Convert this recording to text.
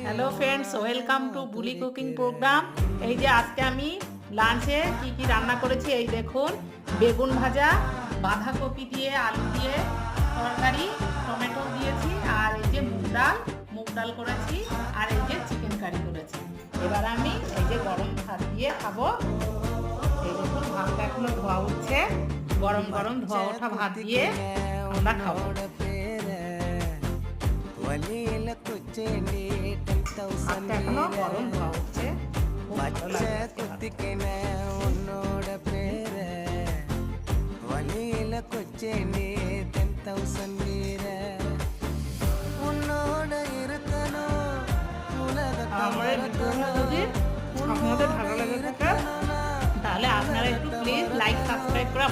Hello friends, welcome to বুলি cooking program. এই যে আজকে আমি লাঞ্চে কি কি রান্না করেছি এই দেখুন। বেগুন ভাজা, বাঁধাকপি দিয়ে আলু দিয়ে তরকারি, টমেটো দিয়েছি, আর এই যে মুগ ডাল করেছি, আর এই যে চিকেন কারি করেছি। এবার আমি এই যে গরম ভাত দিয়ে খাবো। এই দেখুন ভাতটা এখনো ধোয়া উঠছে, গরম গরম ধোয়া ওঠা ভাত দিয়ে আমরা খাবো। ভাতটা এখনো গরম ধোয়া উঠছে, খুব ভালো লাগছে খেতে। আমার এই ভিডিওটা যদি আপনাদের ভালো লেগে থাকে তাহলে আপনারা একটু প্লিজ লাইক সাবস্ক্রাইব করে